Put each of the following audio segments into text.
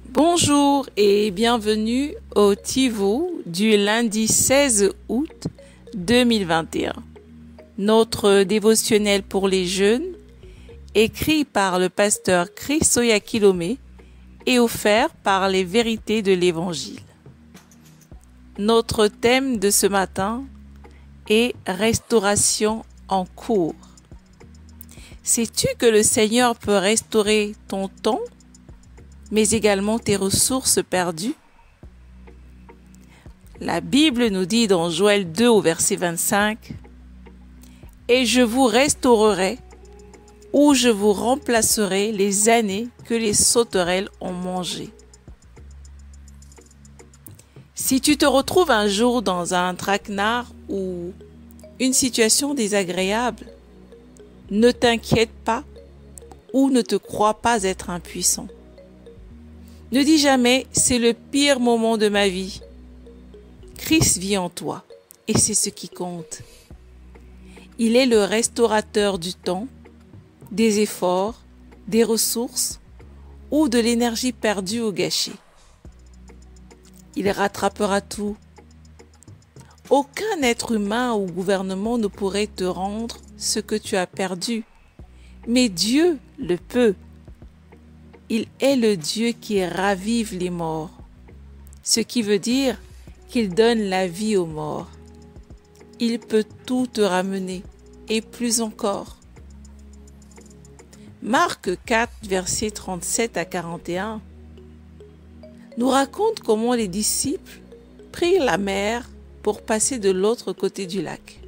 Bonjour et bienvenue au TiVo du lundi 16 août 2021. Notre dévotionnel pour les jeunes, écrit par le pasteur Chris Oyakilome et offert par les vérités de l'Évangile. Notre thème de ce matin est restauration en cours. Sais-tu que le Seigneur peut restaurer ton temps, mais également tes ressources perdues? La Bible nous dit dans Joël 2 au verset 25 « Et je vous restaurerai ou je vous remplacerai les années que les sauterelles ont mangées. » Si tu te retrouves un jour dans un traquenard ou une situation désagréable, ne t'inquiète pas ou ne te crois pas être impuissant. Ne dis jamais « c'est le pire moment de ma vie ». Christ vit en toi et c'est ce qui compte. Il est le restaurateur du temps, des efforts, des ressources ou de l'énergie perdue ou gâchée. Il rattrapera tout. Aucun être humain ou gouvernement ne pourrait te rendre ce que tu as perdu, mais Dieu le peut. Il est le Dieu qui ravive les morts, ce qui veut dire qu'il donne la vie aux morts. Il peut tout te ramener, et plus encore. Marc 4, versets 37 à 41, nous raconte comment les disciples prirent la mer pour passer de l'autre côté du lac,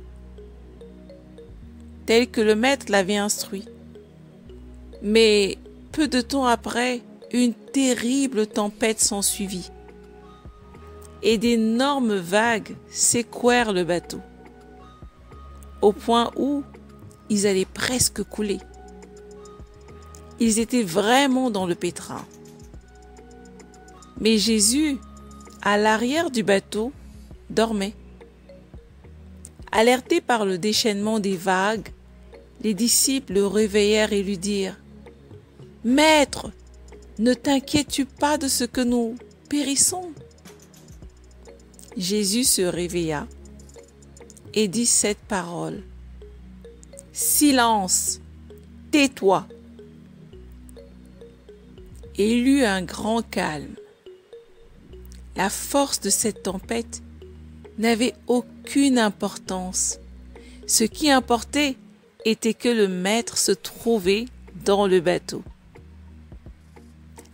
tel que le maître l'avait instruit. Mais peu de temps après, une terrible tempête s'ensuivit et d'énormes vagues secouèrent le bateau, au point où ils allaient presque couler. Ils étaient vraiment dans le pétrin. Mais Jésus, à l'arrière du bateau, dormait. Alertés par le déchaînement des vagues, les disciples le réveillèrent et lui dirent « Maître, ne t'inquiètes-tu pas de ce que nous périssons ?» Jésus se réveilla et dit cette parole « Silence, tais-toi !» Et il eut un grand calme. La force de cette tempête n'avait aucune importance. Ce qui importait était que le maître se trouvait dans le bateau.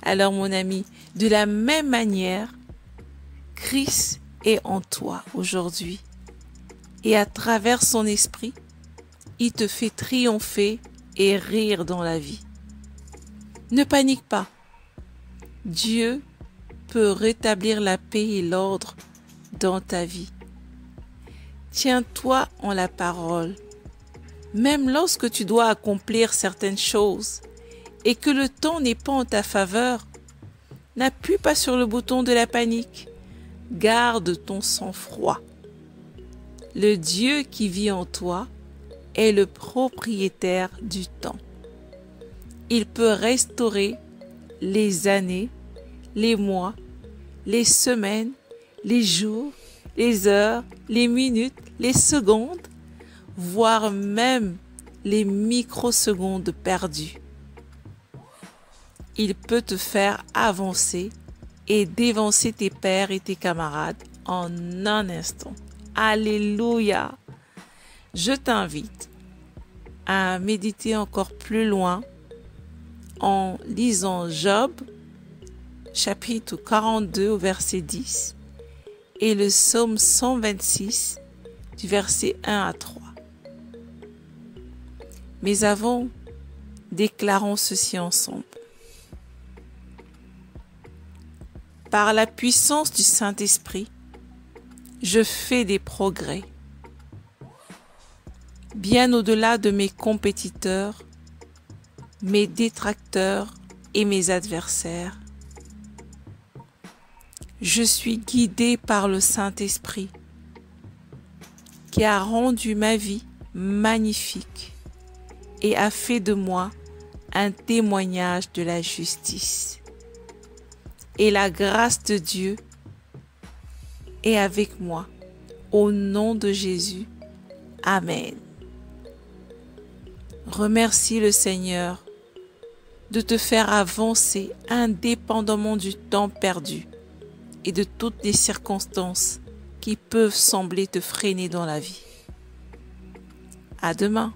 Alors mon ami, de la même manière, Christ est en toi aujourd'hui. Et à travers son esprit, il te fait triompher et rire dans la vie. Ne panique pas. Dieu peut rétablir la paix et l'ordre dans ta vie. Tiens-toi en la parole, même lorsque tu dois accomplir certaines choses et que le temps n'est pas en ta faveur. N'appuie pas sur le bouton de la panique. Garde ton sang-froid. Le Dieu qui vit en toi est le propriétaire du temps. Il peut restaurer les années, les mois, les semaines, les jours, les heures, les minutes, les secondes, voire même les microsecondes perdues. Il peut te faire avancer et dévancer tes pairs et tes camarades en un instant. Alléluia! Je t'invite à méditer encore plus loin en lisant Job, chapitre 42 au verset 10 et le psaume 126 du verset 1 à 3. Mais avant, déclarons ceci ensemble. Par la puissance du Saint-Esprit, je fais des progrès. Bien au-delà de mes compétiteurs, mes détracteurs et mes adversaires. Je suis guidé par le Saint-Esprit qui a rendu ma vie magnifique et a fait de moi un témoignage de la justice. Et la grâce de Dieu est avec moi. Au nom de Jésus. Amen. Remercie le Seigneur de te faire avancer indépendamment du temps perdu et de toutes les circonstances qui peuvent sembler te freiner dans la vie. À demain.